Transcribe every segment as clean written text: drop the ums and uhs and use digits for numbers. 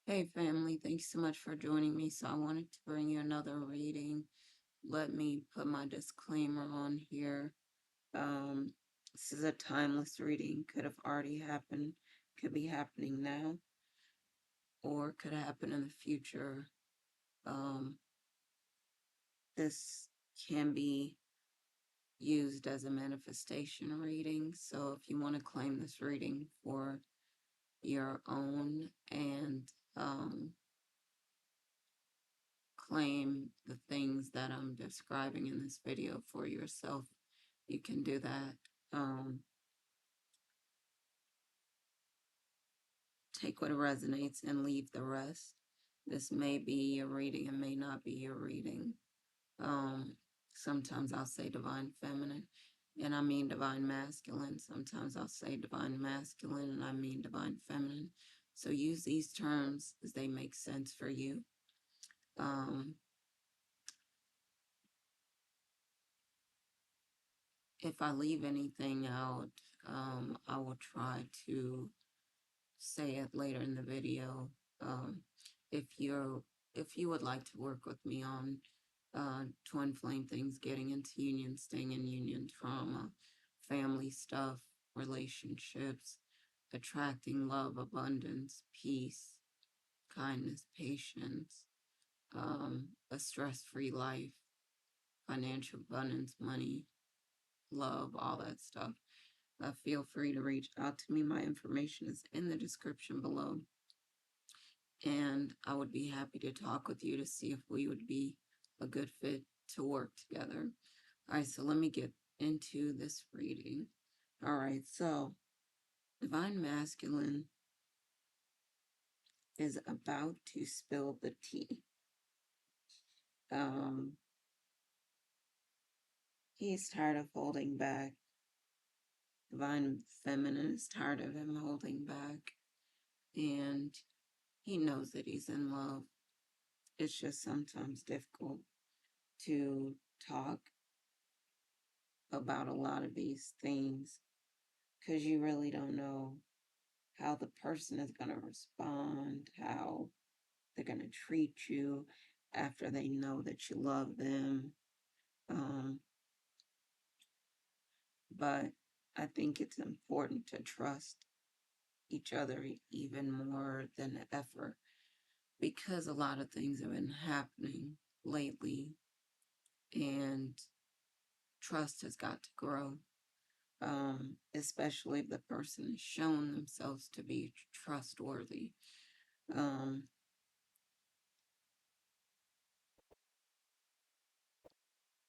Hey family, thanks so much for joining me. So I wanted to bring you another reading. Let me put my disclaimer on here. Um, this is a timeless reading. Could have already happened, could be happening now, or could happen in the future. Um, this can be used as a manifestation reading. So if you want to claim this reading for your own and claim the things that I'm describing in this video for yourself, you can do that. Um, take what resonates and leave the rest. This may be your reading and may not be your reading. Um, sometimes I'll say divine feminine and I mean divine masculine. Sometimes I'll say divine masculine and I mean divine feminine. So use these terms as they make sense for you. Um, if I leave anything out, I will try to say it later in the video. Um, if you're if you would like to work with me on twin flame things, getting into union, staying in union, trauma, family stuff, relationships, attracting love, abundance, peace, kindness, patience, a stress-free life, financial abundance, money, love, all that stuff. Feel free to reach out to me. My information is in the description below. And I would be happy to talk with you to see if we would be a good fit to work together. All right, so let me get into this reading. All right, so Divine Masculine is about to spill the tea. Um, he's tired of holding back. Divine Feminine is tired of him holding back. And he knows that he's in love. It's just sometimes difficult to talk about a lot of these things because you really don't know how the person is going to respond, how they're going to treat you after they know that you love them. Um, but I think it's important to trust each other even more than ever because a lot of things have been happening lately and trust has got to grow. Especially if the person has shown themselves to be trustworthy. Um,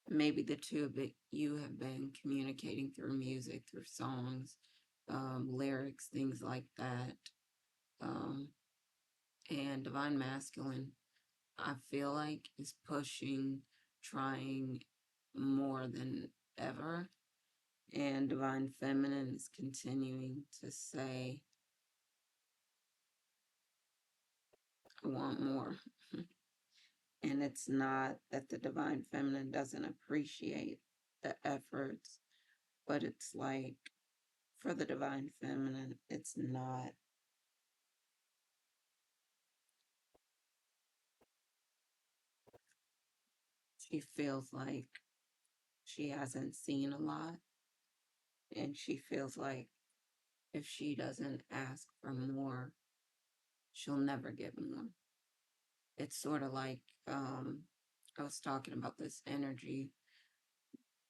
maybe the two of you have been communicating through music, through songs, lyrics, things like that. Um, and Divine Masculine, I feel like, is pushing, trying more than ever. And Divine Feminine is continuing to say, I want more. And it's not that the Divine Feminine doesn't appreciate the efforts, but it's like for the Divine Feminine, it's not. She feels like she hasn't seen a lot, and she feels like if she doesn't ask for more, she'll never get more. It's sort of like I was talking about this energy,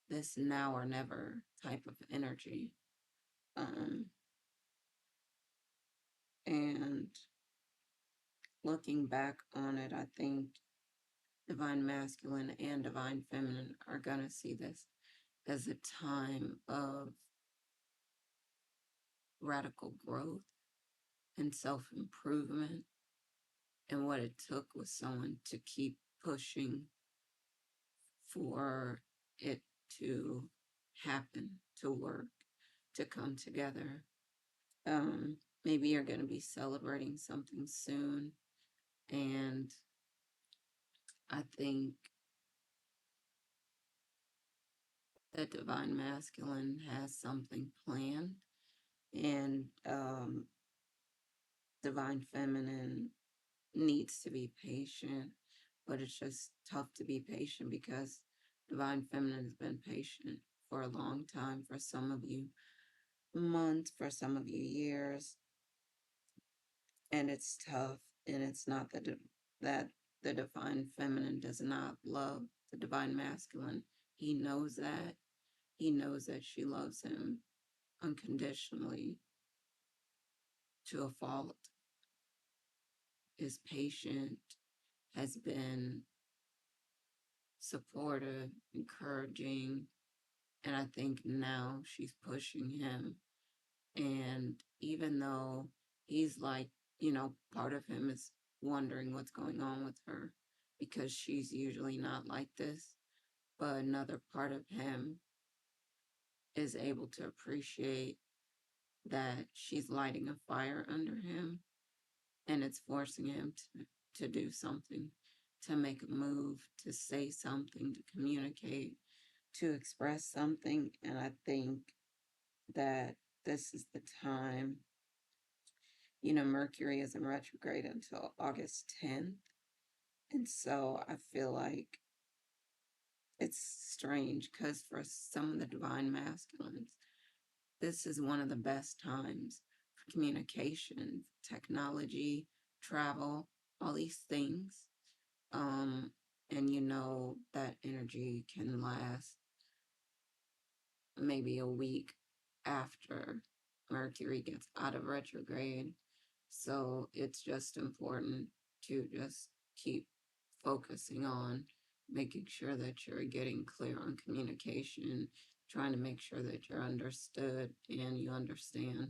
this now or never type of energy. Um, and looking back on it, I think Divine Masculine and Divine Feminine are going to see this as a time of radical growth and self improvement. And what it took was someone to keep pushing for it to happen, to work, to come together. Maybe you're going to be celebrating something soon. And I think that Divine Masculine has something planned. And Divine Feminine needs to be patient, but it's just tough to be patient because divine feminine has been patient for a long time, for some of you months, for some of you years, and it's tough. And it's not that the divine feminine does not love the divine masculine. He knows that. He knows that she loves him unconditionally to a fault, is patient, has been supportive, encouraging, and I think now she's pushing him. And even though he's like, part of him is wondering what's going on with her because she's usually not like this, but another part of him is able to appreciate that she's lighting a fire under him and it's forcing him to do something, to make a move, to say something, to communicate, to express something. And I think that this is the time. Mercury is in retrograde until August 10th. And so I feel like it's strange because for some of the divine masculines, this is one of the best times for communication, technology, travel, all these things. Um, and that energy can last maybe a week after Mercury gets out of retrograde. So it's just important to just keep focusing on making sure that you're getting clear on communication, trying to make sure that you're understood and you understand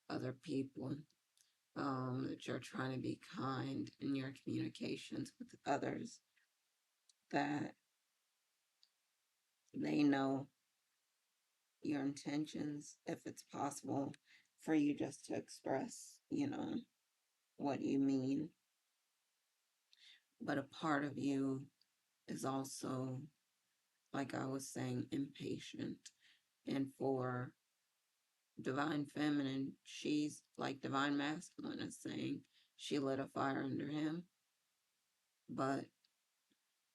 other people, that you're trying to be kind in your communications with others, that they know your intentions, if it's possible for you just to express, what you mean. But a part of you is also, like I was saying, impatient. And for divine feminine, she's like divine masculine is saying she lit a fire under him, but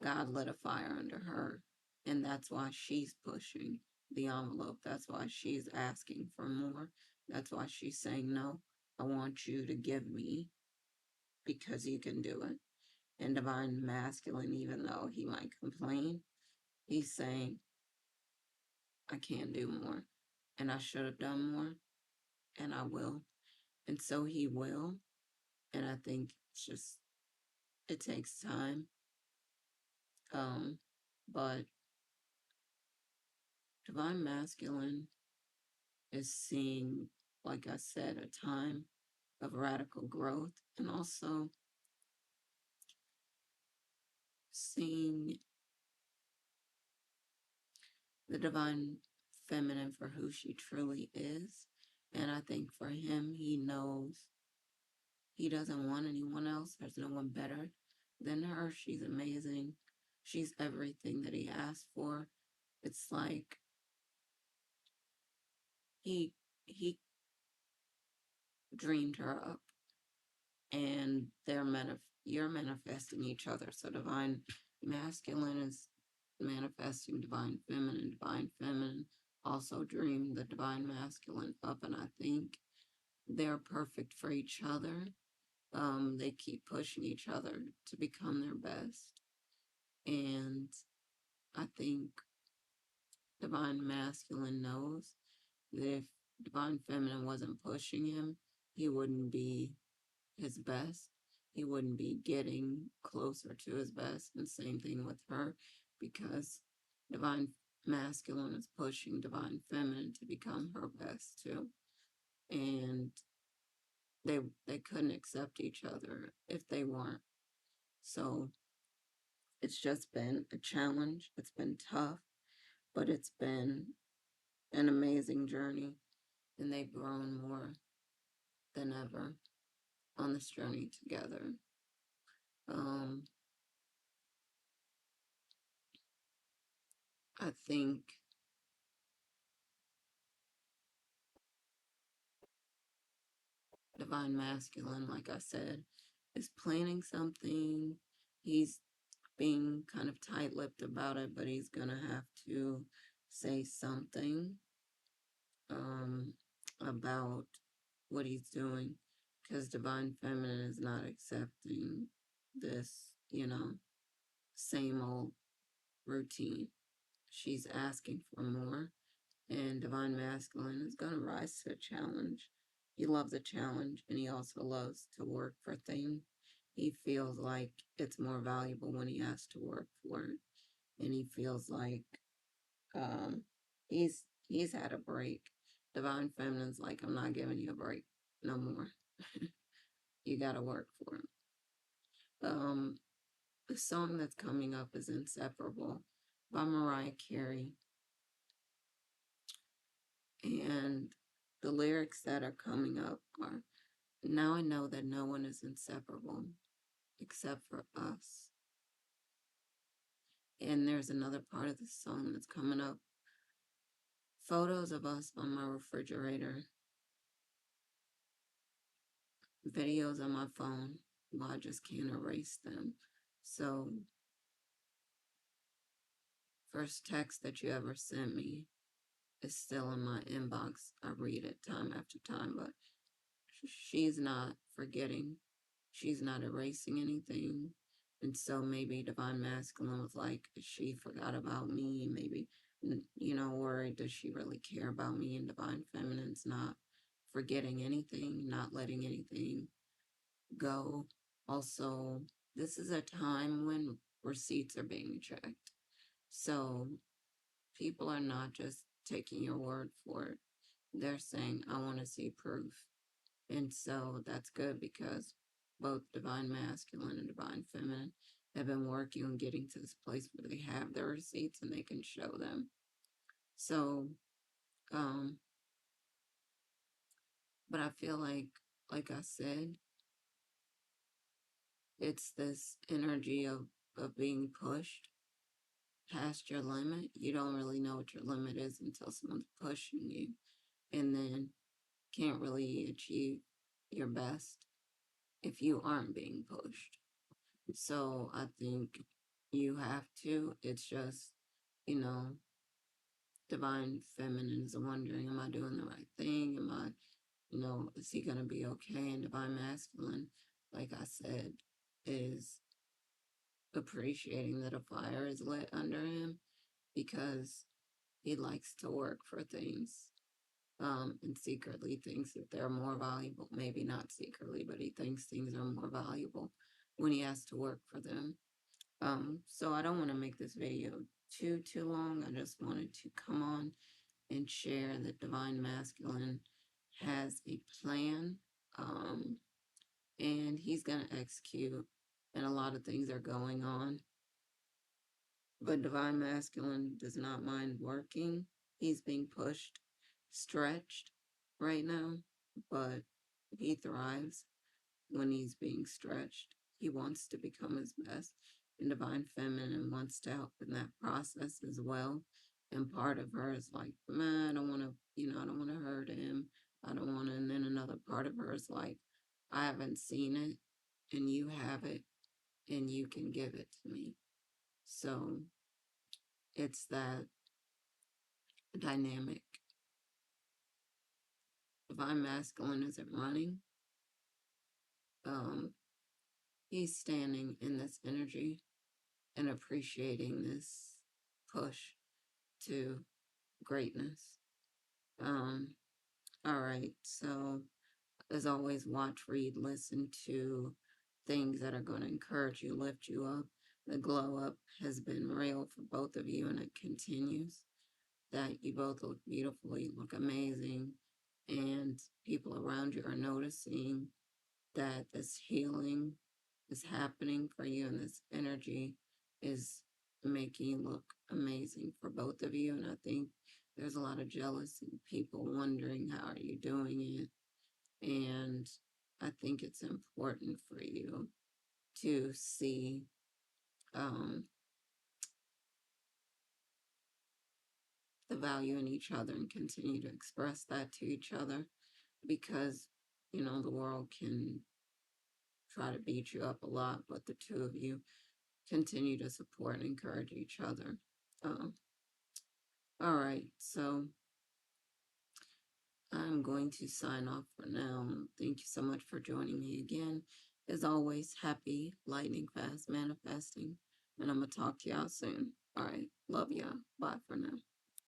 God lit a fire under her. And that's why she's pushing the envelope. That's why she's asking for more. That's why she's saying, no, I want you to give me because you can do it. And divine masculine, even though he might complain, he's saying, I can do more. And I should have done more. And I will. And so he will. And I think it takes time. But divine masculine is seeing, like I said, a time of radical growth and also seeing the divine feminine for who she truly is. And I think for him, he knows he doesn't want anyone else. There's no one better than her. She's amazing. She's everything that he asked for. It's like he he dreamed her up and you're manifesting each other. So divine masculine is manifesting divine feminine also dream the divine masculine up, and I think they're perfect for each other. They keep pushing each other to become their best, and I think divine masculine knows that if divine feminine wasn't pushing him, he wouldn't be his best. He wouldn't be getting closer to his best. And same thing with her, because divine masculine is pushing divine feminine to become her best too. And they couldn't accept each other if they weren't. So it's just been a challenge. It's been tough, but it's been an amazing journey. And they've grown more than ever on this journey together. Um, I think divine masculine, like I said, is planning something. He's being kind of tight-lipped about it, but he's gonna have to say something um, about what he's doing, because Divine Feminine is not accepting this, same old routine. She's asking for more, and Divine Masculine is going to rise to a challenge. He loves a challenge, and he also loves to work for things. He feels like it's more valuable when he has to work for it, and he feels like um, he's had a break. Divine Feminine's like, I'm not giving you a break no more. You got to work for it. Um, the song that's coming up is Inseparable by Mariah Carey. And the lyrics that are coming up are, now I know that no one is inseparable except for us. And there's another part of the song that's coming up. Photos of us on my refrigerator, videos on my phone. Well, I just can't erase them. So, first text that you ever sent me is still in my inbox. I read it time after time, but she's not forgetting. She's not erasing anything. And so maybe Divine Masculine was like, she forgot about me. Maybe, worried, does she really care about me? And Divine Feminine's not forgetting anything, not letting anything go. Also, this is a time when receipts are being checked. So people are not just taking your word for it. They're saying, I want to see proof. And so that's good because both Divine Masculine and Divine Feminine have been working on getting to this place where they have their receipts and they can show them. So, um, but I feel like I said, it's this energy of being pushed past your limit. You don't really know what your limit is until someone's pushing you, and then can't really achieve your best if you aren't being pushed. So I think you have to. It's just, you know, Divine Feminine is wondering, am I doing the right thing? Am I, is he going to be okay? And Divine Masculine, like I said, is appreciating that a fire is lit under him because he likes to work for things. And secretly thinks that they're more valuable. Maybe not secretly, but he thinks things are more valuable when he has to work for them. So I don't want to make this video too long. I just wanted to come on and share that Divine Masculine has a plan, and he's gonna execute, and a lot of things are going on. But Divine Masculine does not mind working. He's being pushed, stretched right now, but he thrives when he's being stretched. He wants to become his best. And Divine Feminine wants to help in that process as well. And part of her is like, man, I don't want to, I don't want to hurt him. I don't want to. And then another part of her is like, I haven't seen it and you have it and you can give it to me. So it's that dynamic. Divine Masculine isn't running. Um, he's standing in this energy and appreciating this push to greatness. Um, all right, so as always, watch, read, listen to things that are going to encourage you, lift you up. The glow up has been real for both of you, and it continues. That you both look beautiful, you look amazing, and people around you are noticing that this healing is happening for you, and this energy is making you look amazing for both of you. And I think there's a lot of jealousy, people wondering how are you doing it. And I think it's important for you to see um, the value in each other and continue to express that to each other because, the world can try to beat you up a lot, but the two of you continue to support and encourage each other. Um, all right, so I'm going to sign off for now. Thank you so much for joining me again. As always, happy lightning fast manifesting. And I'm going to talk to y'all soon. All right. Love y'all. Bye for now.